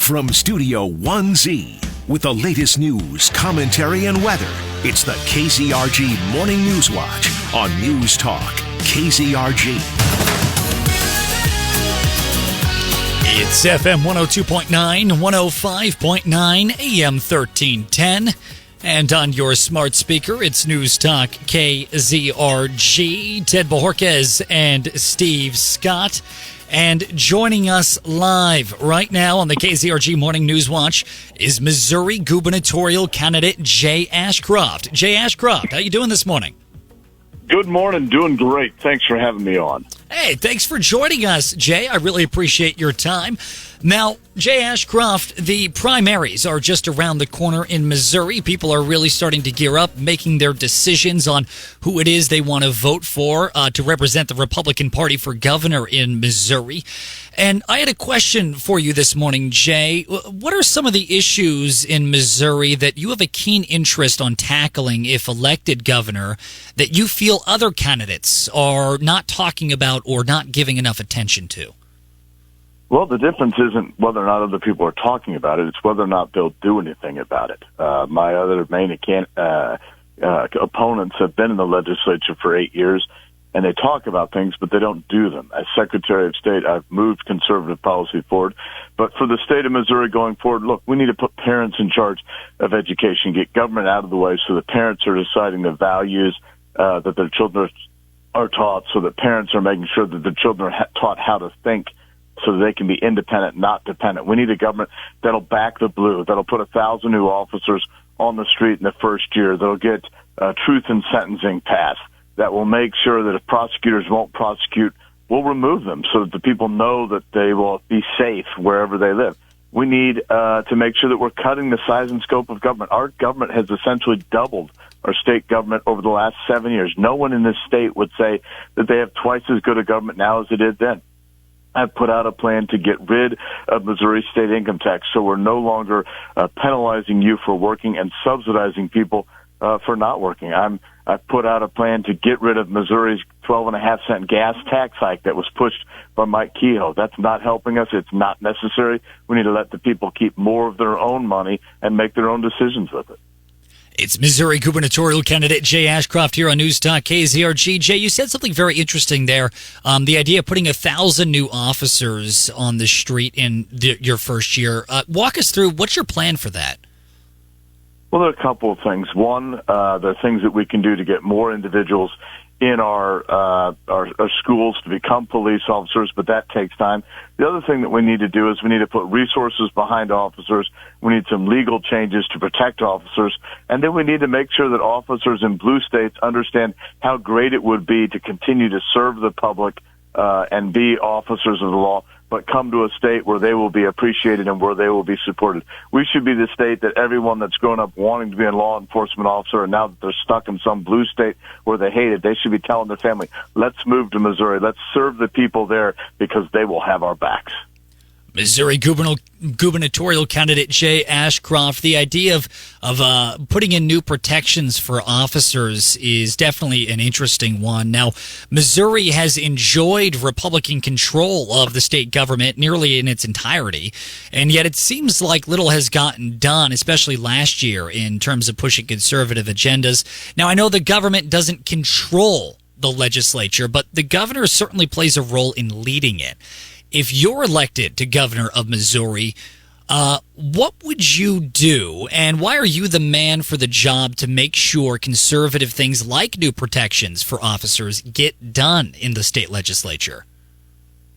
From Studio 1Z, with the latest news, commentary, and weather, it's the KZRG Morning News Watch on Newstalk, KZRG. It's FM 102.9, 105.9, AM 1310. And on your smart speaker, it's Newstalk, KZRG. Ted Bojorquez and Steve Scott. And joining us live right now on the KZRG Morning News Watch is Missouri Gubernatorial candidate Jay Ashcroft. Jay Ashcroft, how you doing this morning? Good morning. Doing great. Thanks for having me on. Hey, thanks for joining us, Jay. I really appreciate your time. Now, Jay Ashcroft, the primaries are just around the corner in Missouri. People are really starting to gear up, making their decisions on who it is they want to vote for to represent the Republican Party for governor in Missouri. And I had a question for you this morning, Jay. What are some of the issues in Missouri that you have a keen interest on tackling if elected governor that you feel other candidates are not talking about or not giving enough attention to? Well, the difference isn't whether or not other people are talking about it. It's whether or not they'll do anything about it. My other main opponents have been in the legislature for 8 years, and they talk about things, but they don't do them. As Secretary of State, I've moved conservative policy forward. But for the state of Missouri going forward, look, we need to put parents in charge of education, get government out of the way so that parents are deciding the values that their children are taught, so that parents are making sure that their children are taught how to think so that they can be independent, not dependent. We need a government that'll back the blue, that'll put 1,000 new officers on the street in the first year, that'll get truth in sentencing passed, that will make sure that if prosecutors won't prosecute, we'll remove them so that the people know that they will be safe wherever they live. We need to make sure that we're cutting the size and scope of government. Our government has essentially doubled our state government over the last 7 years. No one in this state would say that they have twice as good a government now as they did then. I've put out a plan to get rid of Missouri state income tax, so we're no longer penalizing you for working and subsidizing people for not working. I've put out a plan to get rid of Missouri's 12.5-cent gas tax hike that was pushed by Mike Kehoe. That's not helping us. It's not necessary. We need to let the people keep more of their own money and make their own decisions with it. It's Missouri Gubernatorial candidate Jay Ashcroft here on Newstalk KZRG. Jay, you said something very interesting there. The idea of putting 1,000 new officers on the street in your first year. Walk us through, what's your plan for that? Well, there are a couple of things. One, there are things that we can do to get more individuals in our schools to become police officers, but that takes time. The other thing that we need to do is we need to put resources behind officers. We need some legal changes to protect officers. And then we need to make sure that officers in blue states understand how great it would be to continue to serve the public and be officers of the law, but come to a state where they will be appreciated and where they will be supported. We should be the state that everyone that's grown up wanting to be a law enforcement officer, and now that they're stuck in some blue state where they hate it, they should be telling their family, let's move to Missouri. Let's serve the people there because they will have our backs. Missouri gubernatorial candidate Jay Ashcroft, the idea of putting in new protections for officers is definitely an interesting one. Now, Missouri has enjoyed Republican control of the state government nearly in its entirety, and yet it seems like little has gotten done, especially last year, in terms of pushing conservative agendas. Now, I know the government doesn't control the legislature, but the governor certainly plays a role in leading it. If you're elected to governor of Missouri, what would you do, and why are you the man for the job to make sure conservative things like new protections for officers get done in the state legislature?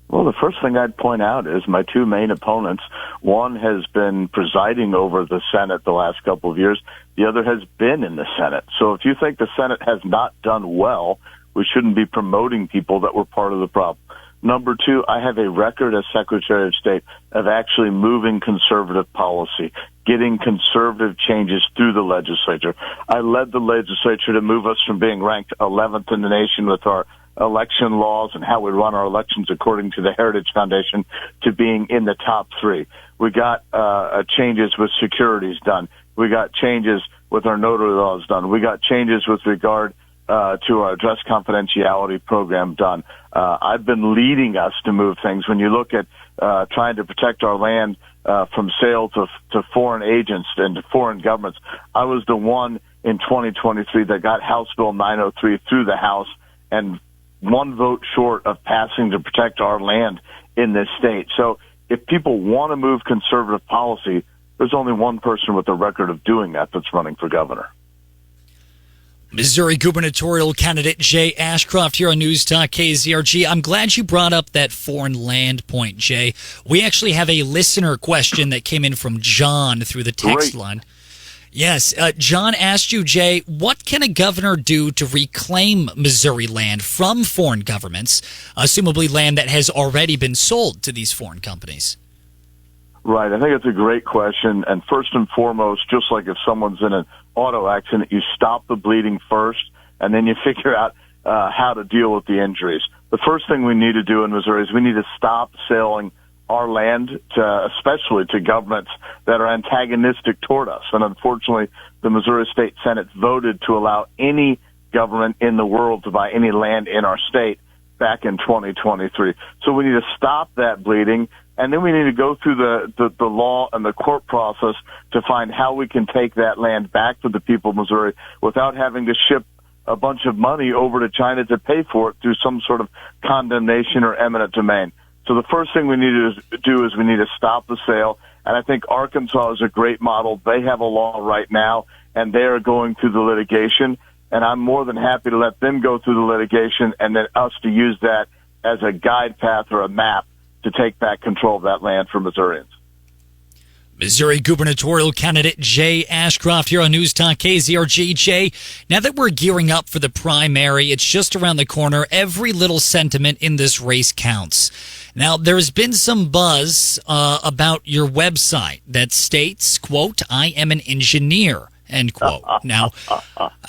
Well, the first thing I'd point out is my two main opponents. One has been presiding over the Senate the last couple of years. The other has been in the Senate. So if you think the Senate has not done well, we shouldn't be promoting people that were part of the problem. Number two, I have a record as Secretary of State of actually moving conservative policy, getting conservative changes through the legislature. I led the legislature to move us from being ranked 11th in the nation with our election laws and how we run our elections according to the Heritage Foundation to being in the top 3. We got changes with securities done. We got changes with our notary laws done. We got changes with regard to our address confidentiality program done. I've been leading us to move things. When you look at trying to protect our land from sale to foreign agents and to foreign governments. I was the one in 2023 that got House Bill 903 through the House and one vote short of passing to protect our land in this state. So if people want to move conservative policy, there's only one person with a record of doing that that's running for governor. Missouri gubernatorial candidate Jay Ashcroft here on Newstalk KZRG. I'm glad you brought up that foreign land point, Jay. We actually have a listener question that came in from John through the text line. Yes, John asked you, Jay, what can a governor do to reclaim Missouri land from foreign governments, assumably land that has already been sold to these foreign companies? Right. I think it's a great question. And first and foremost, just like if someone's in an auto accident, you stop the bleeding first, and then you figure out how to deal with the injuries. The first thing we need to do in Missouri is we need to stop selling our land, especially to governments that are antagonistic toward us. And unfortunately, the Missouri State Senate voted to allow any government in the world to buy any land in our state back in 2023. So we need to stop that bleeding. And then we need to go through the law and the court process to find how we can take that land back to the people of Missouri without having to ship a bunch of money over to China to pay for it through some sort of condemnation or eminent domain. So the first thing we need to do is we need to stop the sale. And I think Arkansas is a great model. They have a law right now, and they are going through the litigation. And I'm more than happy to let them go through the litigation and then us to use that as a guide path or a map to take back control of that land for Missourians. Missouri gubernatorial candidate Jay Ashcroft here on Newstalk KZRG. Jay, now that we're gearing up for the primary, it's just around the corner. Every little sentiment in this race counts. Now, there's been some buzz about your website that states, quote, "I am an engineer," end quote. Now,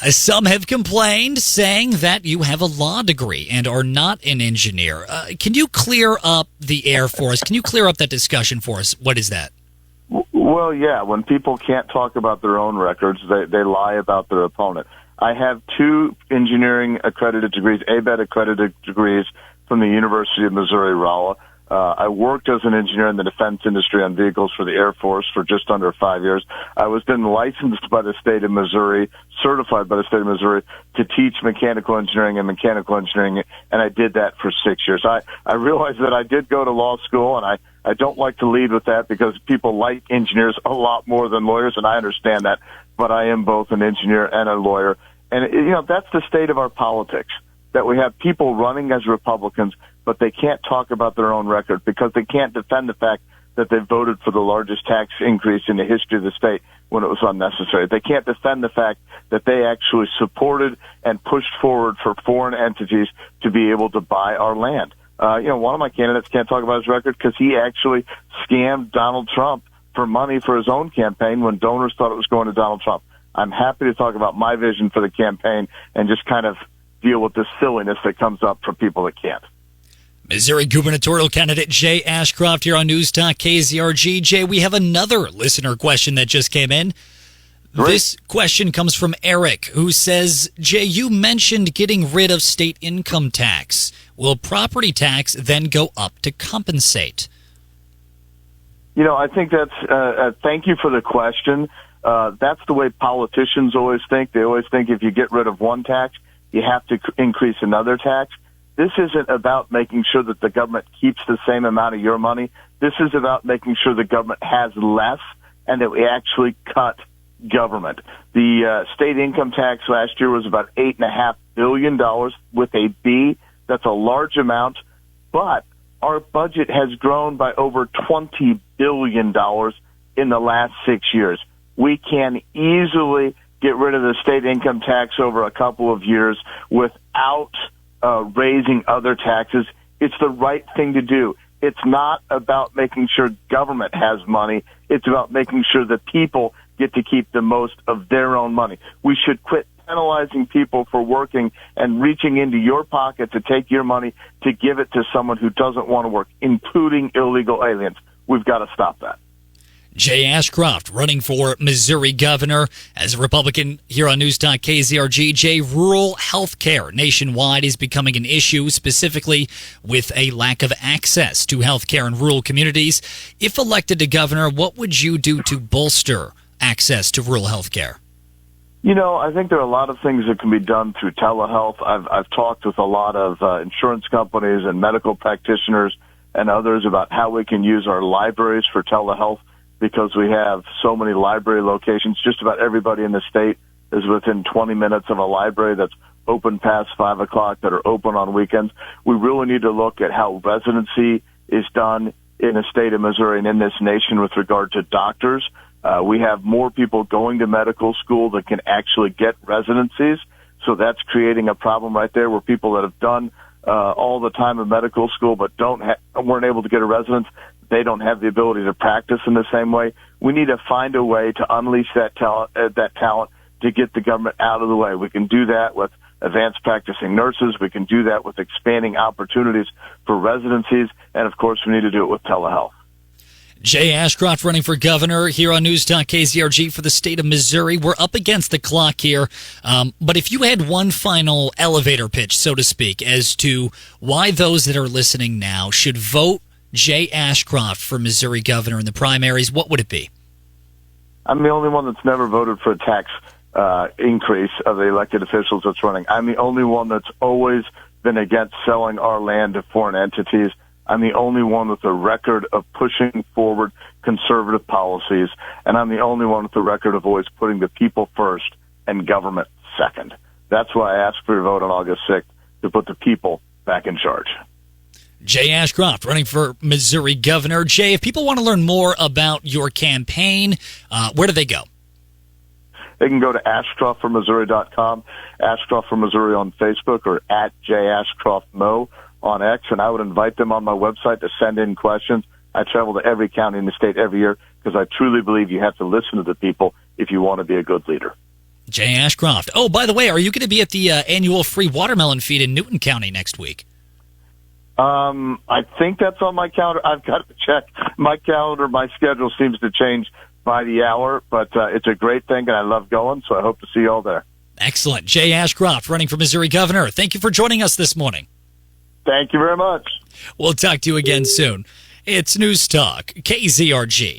some have complained, saying that you have a law degree and are not an engineer. Can you clear up the air for us? Can you clear up that discussion for us? What is that? Well, yeah, when people can't talk about their own records, they lie about their opponent. I have 2 engineering accredited degrees, ABET accredited degrees from the University of Missouri-Rolla. I worked as an engineer in the defense industry on vehicles for the Air Force for just under 5 years. I was then licensed by the state of Missouri, certified by the state of Missouri to teach mechanical engineering, and I did that for 6 years. I realized that I did go to law school, and I don't like to lead with that because people like engineers a lot more than lawyers, and I understand that, but I am both an engineer and a lawyer. And, that's the state of our politics, that we have people running as Republicans, but they can't talk about their own record because they can't defend the fact that they voted for the largest tax increase in the history of the state when it was unnecessary. They can't defend the fact that they actually supported and pushed forward for foreign entities to be able to buy our land. One of my candidates can't talk about his record because he actually scammed Donald Trump for money for his own campaign when donors thought it was going to Donald Trump. I'm happy to talk about my vision for the campaign and just kind of deal with the silliness that comes up for people that can't. Missouri gubernatorial candidate Jay Ashcroft here on Newstalk KZRG. Jay, we have another listener question that just came in. Great. This question comes from Eric, who says, Jay, you mentioned getting rid of state income tax. Will property tax then go up to compensate? I think that's thank you for the question. That's the way politicians always think. They always think if you get rid of one tax, you have to increase another tax. This isn't about making sure that the government keeps the same amount of your money. This is about making sure the government has less and that we actually cut government. The state income tax last year was about $8.5 billion with a B. That's a large amount, but our budget has grown by over $20 billion in the last 6 years. We can easily get rid of the state income tax over a couple of years without raising other taxes. It's the right thing to do. It's not about making sure government has money. It's about making sure that people get to keep the most of their own money. We should quit penalizing people for working and reaching into your pocket to take your money to give it to someone who doesn't want to work, including illegal aliens. We've got to stop that. Jay Ashcroft running for Missouri governor as a Republican here on Newstalk KZRG. Jay, rural health care nationwide is becoming an issue, specifically with a lack of access to health care in rural communities. If elected to governor, what would you do to bolster access to rural health care? You know, I think there are a lot of things that can be done through telehealth. I've talked with a lot of insurance companies and medical practitioners and others about how we can use our libraries for telehealth, because we have so many library locations. Just about everybody in the state is within 20 minutes of a library that's open past 5 o'clock, that are open on weekends. We really need to look at how residency is done in the state of Missouri and in this nation with regard to doctors. We have more people going to medical school that can actually get residencies. So that's creating a problem right there, where people that have done all the time in medical school but weren't able to get a residence, they don't have the ability to practice in the same way. We need to find a way to unleash that talent to get the government out of the way. We can do that with advanced practicing nurses. We can do that with expanding opportunities for residencies. And, of course, we need to do it with telehealth. Jay Ashcroft running for governor here on Newstalk KZRG for the state of Missouri. We're up against the clock here, but if you had one final elevator pitch, so to speak, as to why those that are listening now should vote Jay Ashcroft for Missouri governor in the primaries, what would it be? I'm the only one that's never voted for a tax increase of the elected officials that's running. I'm the only one that's always been against selling our land to foreign entities. I'm the only one with a record of pushing forward conservative policies, and I'm the only one with a record of always putting the people first and government second. That's why I asked for your vote on August 6th, to put the people back in charge. Jay Ashcroft running for Missouri governor. Jay, if people want to learn more about your campaign, where do they go? They can go to ashcroftformissouri.com, Ashcroft for Missouri on Facebook, or at JAshcroftMo on X, and I would invite them on my website to send in questions. I travel to every county in the state every year, because I truly believe you have to listen to the people if you want to be a good leader. Jay Ashcroft. Oh, by the way, are you going to be at the annual free watermelon feed in Newton County next week? I think that's on my calendar. I've got to check my calendar. My schedule seems to change by the hour, but it's a great thing, and I love going, so I hope to see you all there. Excellent. Jay Ashcroft running for Missouri governor. Thank you for joining us this morning. Thank you very much. We'll talk to you again soon. It's News Talk, KZRG.